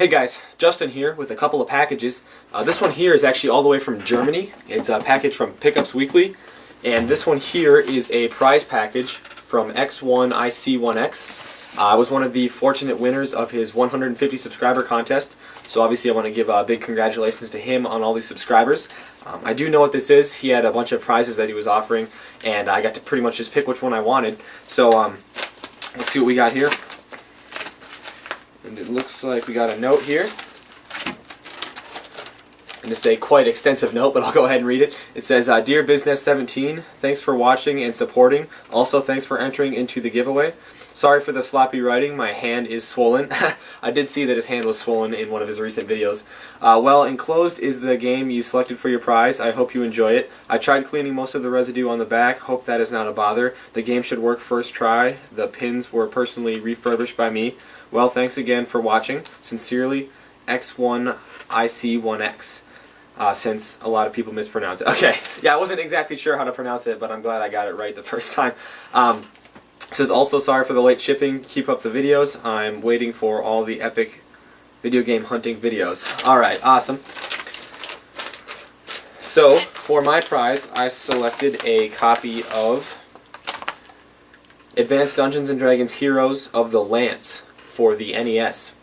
Hey guys, Justin here with a couple of packages. This one here is actually all the way from Germany. It's a package from Pickups Weekly, and this one here is a prize package from X1IC1X. I was one of the fortunate winners of his 150 subscriber contest, so obviously I want to give a big congratulations to him on all these subscribers. I do know what this is. He had a bunch of prizes that he was offering, and I got to pretty much just pick which one I wanted. So let's see what we got here. And it looks like we got a note here. And it's a quite extensive note, but I'll go ahead and read it. It says, Dear Business 17, thanks for watching and supporting. Also, thanks for entering into the giveaway. Sorry for the sloppy writing. My hand is swollen. I did see that his hand was swollen in one of his recent videos. Well, enclosed is the game you selected for your prize. I hope you enjoy it. I tried cleaning most of the residue on the back. Hope that is not a bother. The game should work first try. The pins were personally refurbished by me. Well, thanks again for watching. Sincerely, X1IC1X. Since a lot of people mispronounce it. Okay, yeah, I wasn't exactly sure how to pronounce it, but I'm glad I got it right the first time. It says, also sorry for the late shipping. Keep up the videos. I'm waiting for all the epic video game hunting videos. Alright, awesome. So, for my prize, I selected a copy of Advanced Dungeons & Dragons Heroes of the Lance for the NES.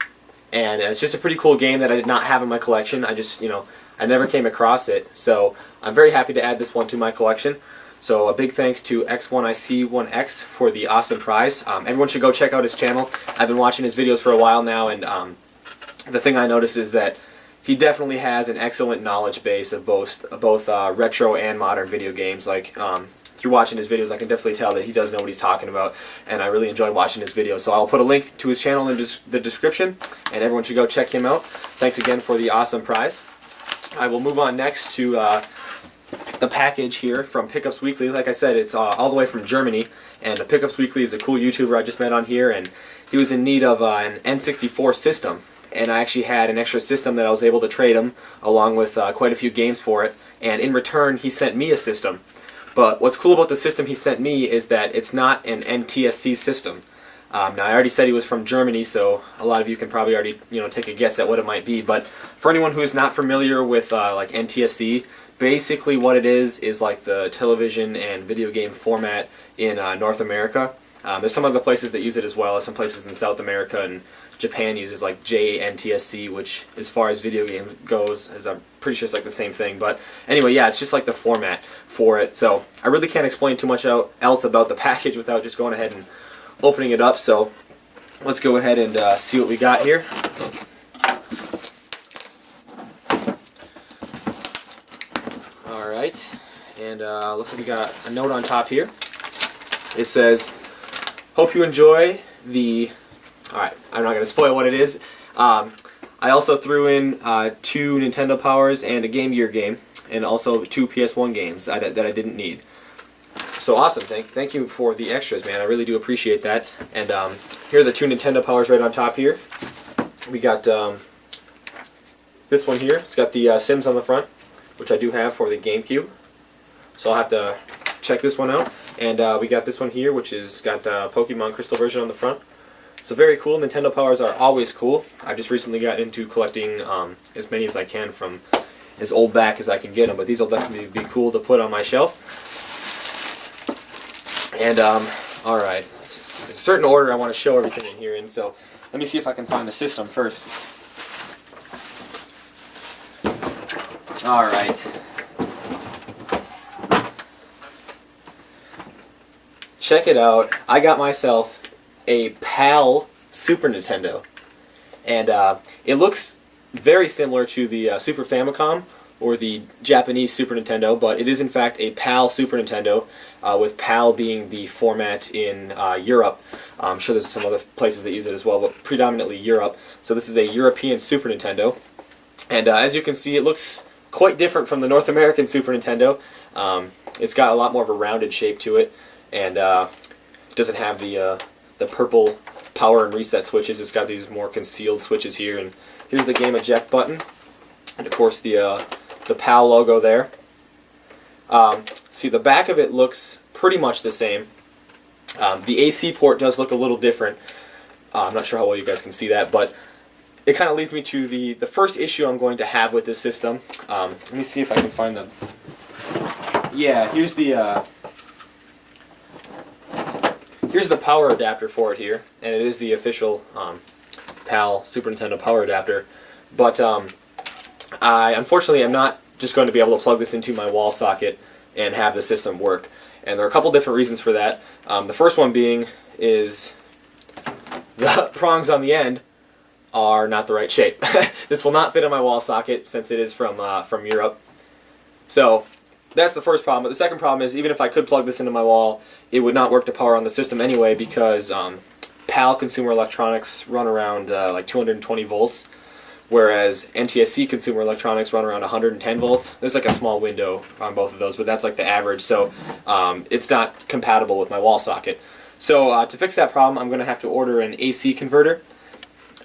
And it's just a pretty cool game that I did not have in my collection. I just, I never came across it. So, I'm very happy to add this one to my collection. So a big thanks to X1IC1X for the awesome prize. Everyone should go check out his channel. I've been watching his videos for a while now, and the thing I noticed is that he definitely has an excellent knowledge base of both retro and modern video games. Like through watching his videos, I can definitely tell that he does know what he's talking about, and I really enjoy watching his videos. So I'll put a link to his channel in the description, and everyone should go check him out. Thanks again for the awesome prize. I will move on next to the package here from Pickups Weekly. Like I said, it's all the way from Germany, and Pickups Weekly is a cool YouTuber I just met on here, and he was in need of an N64 system, and I actually had an extra system that I was able to trade him, along with quite a few games for it, and in return he sent me a system. But what's cool about the system he sent me is that it's not an NTSC system. Now I already said he was from Germany, so a lot of you can probably already take a guess at what it might be, but for anyone who is not familiar with like NTSC, basically what it is like the television and video game format in North America. There's some other places that use it as well. Some places in South America and Japan uses like JNTSC, which as far as video game goes, I'm pretty sure it's like the same thing. But anyway, yeah, it's just like the format for it. So I really can't explain too much else about the package without just going ahead and opening it up. So let's go ahead and see what we got here. Alright, and looks like we got a note on top here. It says, hope you enjoy the... Alright, I'm not going to spoil what it is. I also threw in 2 Nintendo Powers and a Game Gear game, and also 2 PS1 games that I didn't need. So awesome, thank you for the extras, man. I really do appreciate that. And here are the 2 Nintendo Powers right on top here. We got this one here. It's got the Sims on the front, which I do have for the GameCube. So I'll have to check this one out. And we got this one here, which has got Pokemon Crystal version on the front. So very cool. Nintendo Powers are always cool. I've just recently gotten into collecting as many as I can from as old back as I can get them. But these will definitely be cool to put on my shelf. And alright, it's a certain order I want to show everything in here in. So let me see if I can find the system first. Alright. Check it out. I got myself a PAL Super Nintendo. And it looks very similar to the Super Famicom or the Japanese Super Nintendo, but it is in fact a PAL Super Nintendo, with PAL being the format in Europe. I'm sure there's some other places that use it as well, but predominantly Europe. So this is a European Super Nintendo. And as you can see, it looks quite different from the North American Super Nintendo. It's got a lot more of a rounded shape to it, and it doesn't have the purple power and reset switches. It's got these more concealed switches here, and here's the game eject button, and of course the PAL logo there. See, the back of it looks pretty much the same. The AC port does look a little different. I'm not sure how well you guys can see that, but it kind of leads me to the first issue I'm going to have with this system. Let me see if I can find the... Yeah, here's the power adapter for it here, and it is the official PAL Super Nintendo power adapter. But I unfortunately am not just going to be able to plug this into my wall socket and have the system work. And there are a couple different reasons for that. The first one being is the prongs on the end are not the right shape. This will not fit in my wall socket since it is from Europe. So that's the first problem. But the second problem is, even if I could plug this into my wall, it would not work to power on the system anyway, because PAL consumer electronics run around like 220 volts, whereas NTSC consumer electronics run around 110 volts. There's like a small window on both of those, but that's like the average, so it's not compatible with my wall socket. So to fix that problem, I'm going to have to order an AC converter,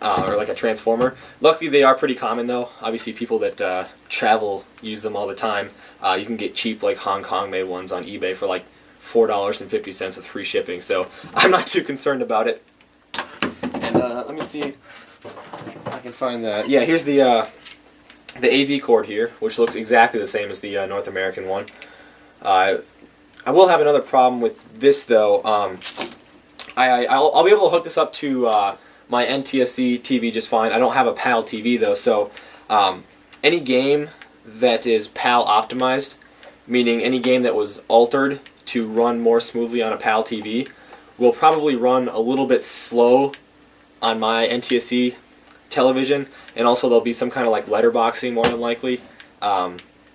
or like a transformer. Luckily they are pretty common though. Obviously people that travel use them all the time. You can get cheap like Hong Kong made ones on eBay for like $4.50 with free shipping, so I'm not too concerned about it. And let me see if I can find the... Yeah, here's the AV cord here, which looks exactly the same as the North American one. I will have another problem with this though. I'll be able to hook this up to my NTSC TV just fine. I don't have a PAL TV though, so any game that is PAL optimized, meaning any game that was altered to run more smoothly on a PAL TV, will probably run a little bit slow on my NTSC television, and also there'll be some kind of like letterboxing more than likely.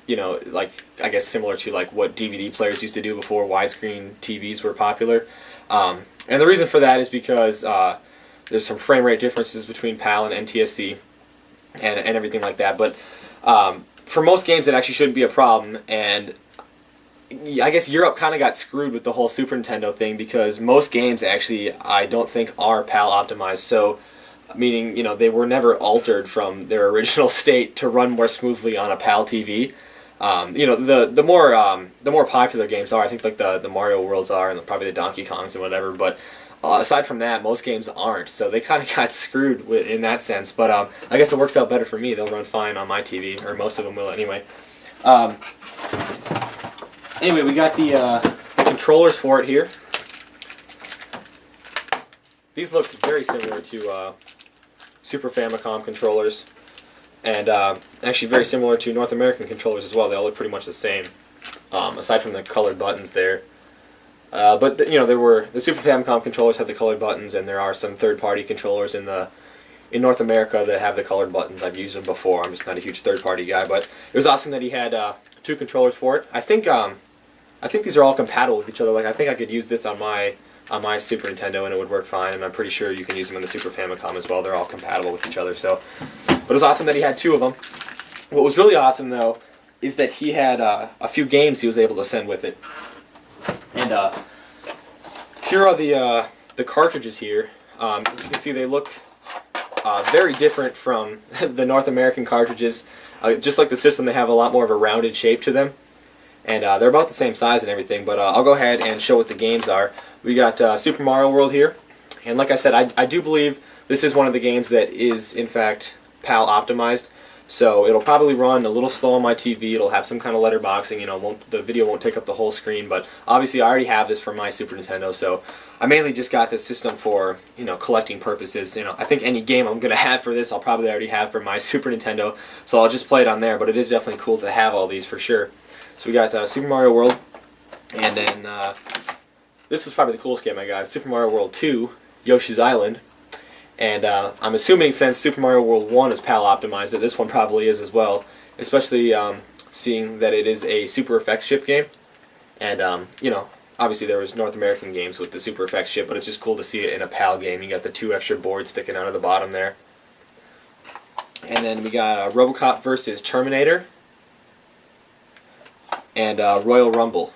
You know, like I guess similar to like what DVD players used to do before widescreen TVs were popular. And the reason for that is because there's some frame rate differences between PAL and NTSC and everything like that. But for most games it actually shouldn't be a problem, and I guess Europe kind of got screwed with the whole Super Nintendo thing, because most games actually I don't think are PAL optimized. So meaning, you know, they were never altered from their original state to run more smoothly on a PAL TV. You know, the more popular games are, I think, like the Mario Worlds are, and probably the Donkey Kongs and whatever. But aside from that, most games aren't. So they kind of got screwed in that sense. But I guess it works out better for me. They'll run fine on my TV, or most of them will anyway. Anyway, we got the controllers for it here. These look very similar to Super Famicom controllers, and actually very similar to North American controllers as well. They all look pretty much the same, aside from the colored buttons there. But you know, the Super Famicom controllers had the colored buttons, and there are some third-party controllers in North America that have the colored buttons. I've used them before. I'm just not a huge third-party guy, but it was awesome that he had two controllers for it. I think these are all compatible with each other. Like, I think I could use this on my Super Nintendo and it would work fine, and I'm pretty sure you can use them in the Super Famicom as well. They're all compatible with each other. So, but it was awesome that he had two of them. What was really awesome though is that he had a few games he was able to send with it. And here are the cartridges here. As you can see, they look very different from the North American cartridges. Just like the system, they have a lot more of a rounded shape to them. And they're about the same size and everything, but I'll go ahead and show what the games are. We got Super Mario World here, and like I said, I do believe this is one of the games that is, in fact, PAL optimized. So it'll probably run a little slow on my TV, it'll have some kind of letterboxing, you know, the video won't take up the whole screen, but obviously I already have this for my Super Nintendo, so I mainly just got this system for, you know, collecting purposes. You know, I think any game I'm going to have for this, I'll probably already have for my Super Nintendo, so I'll just play it on there, but it is definitely cool to have all these for sure. So we got Super Mario World, and then this is probably the coolest game I got, Super Mario World 2, Yoshi's Island. And I'm assuming since Super Mario World 1 is PAL optimized, that this one probably is as well, especially seeing that it is a Super Effects chip game. And, you know, obviously there was North American games with the Super Effects chip, but it's just cool to see it in a PAL game. You got the 2 extra boards sticking out of the bottom there. And then we got RoboCop vs. Terminator, and Royal Rumble,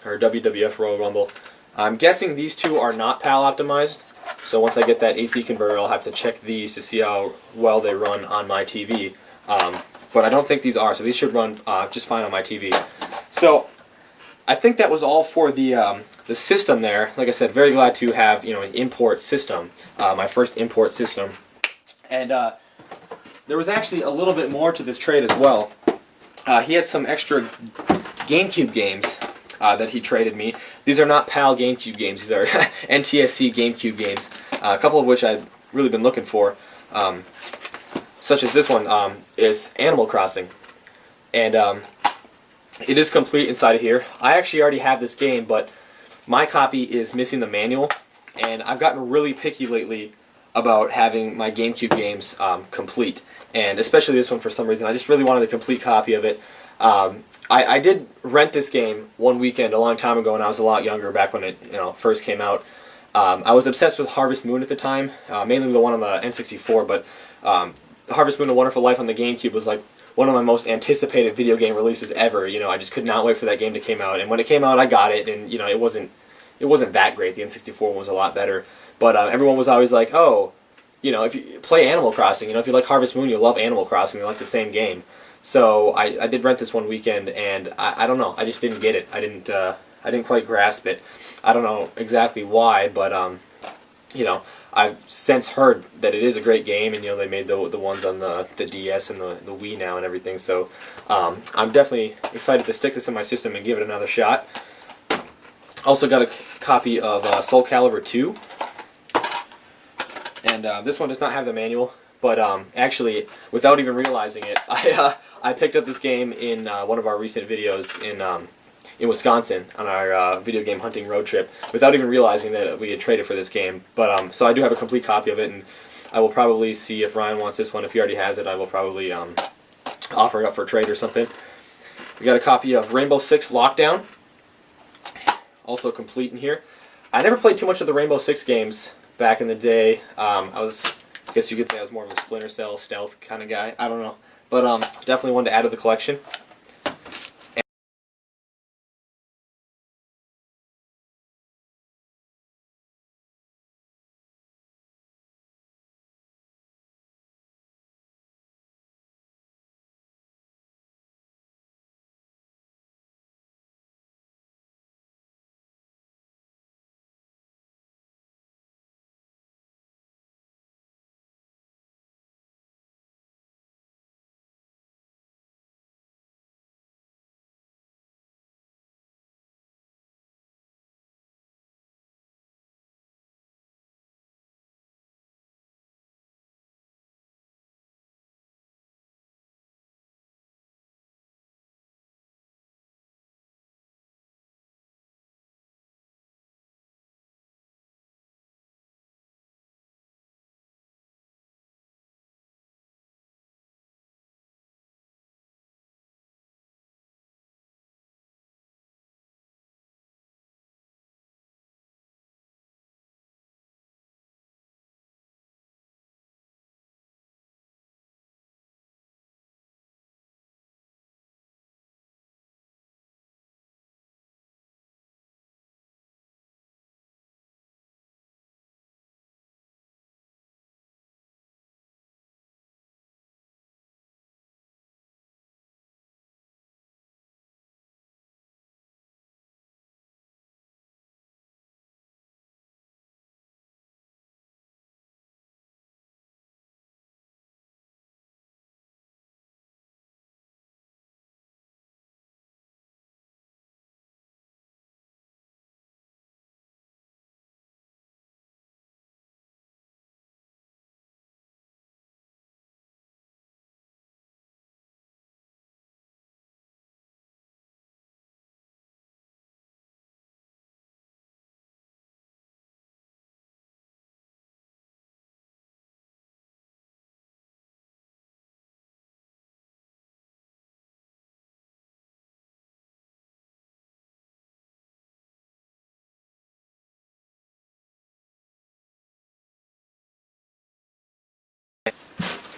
or WWF Royal Rumble. I'm guessing these two are not PAL optimized, so once I get that AC converter, I'll have to check these to see how well they run on my TV. But I don't think these are, so these should run just fine on my TV. So I think that was all for the system there. Like I said, very glad to have, you know, an import system, my first import system. And there was actually a little bit more to this trade as well. He had some extra GameCube games that he traded me. These are not PAL GameCube games. These are NTSC GameCube games, a couple of which I've really been looking for, such as this one is Animal Crossing. And it is complete inside of here. I actually already have this game, but my copy is missing the manual, and I've gotten really picky lately about having my GameCube games complete, and especially this one for some reason. I just really wanted a complete copy of it. I did rent this game one weekend a long time ago when I was a lot younger, back when it first came out. I was obsessed with Harvest Moon at the time, mainly the one on the N64, but Harvest Moon: A Wonderful Life on the GameCube was like one of my most anticipated video game releases ever. I just could not wait for that game to come out, and when it came out, I got it, and it wasn't that great. The N64 one was a lot better, but everyone was always like, oh, if you play Animal Crossing, if you like Harvest Moon, you'll love Animal Crossing. They're like the same game. So I did rent this one weekend, and I don't know, I just didn't get it. I didn't quite grasp it. I don't know exactly why, but I've since heard that it is a great game, and they made the ones on the DS and the Wii now and everything. So I'm definitely excited to stick this in my system and give it another shot. Also got a copy of Soulcalibur 2, and this one does not have the manual. But actually, without even realizing it, I picked up this game in one of our recent videos in Wisconsin on our video game hunting road trip, without even realizing that we had traded for this game. But so I do have a complete copy of it, and I will probably see if Ryan wants this one. If he already has it, I will probably offer it up for a trade or something. We got a copy of Rainbow Six Lockdown, also complete in here. I never played too much of the Rainbow Six games back in the day. I guess you could say I was more of a Splinter Cell stealth kind of guy. I don't know. But definitely one to add to the collection.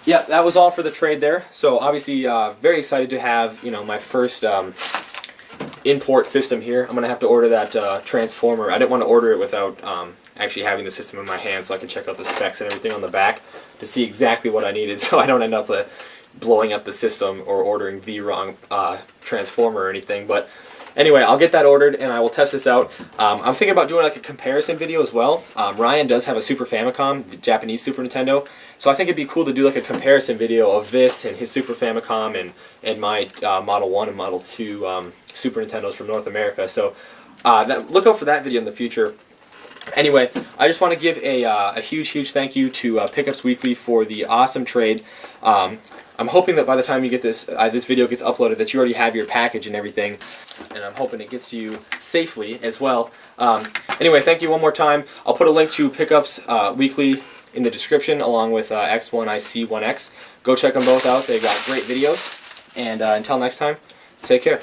Yeah, that was all for the trade there. So obviously, very excited to have my first import system here. I'm gonna have to order that transformer. I didn't want to order it without actually having the system in my hand, so I could check out the specs and everything on the back to see exactly what I needed, so I don't end up blowing up the system or ordering the wrong transformer or anything. But anyway, I'll get that ordered and I will test this out. I'm thinking about doing like a comparison video as well. Ryan does have a Super Famicom, the Japanese Super Nintendo, so I think it'd be cool to do like a comparison video of this and his Super Famicom and my Model 1 and Model 2 Super Nintendos from North America. So look out for that video in the future. Anyway, I just want to give a huge thank you to Pickups Weekly for the awesome trade. I'm hoping that by the time you get this video gets uploaded, that you already have your package and everything, and I'm hoping it gets to you safely as well. Anyway, thank you one more time. I'll put a link to Pickups Weekly in the description, along with X1IC1X. Go check them both out. They've got great videos. And until next time, take care.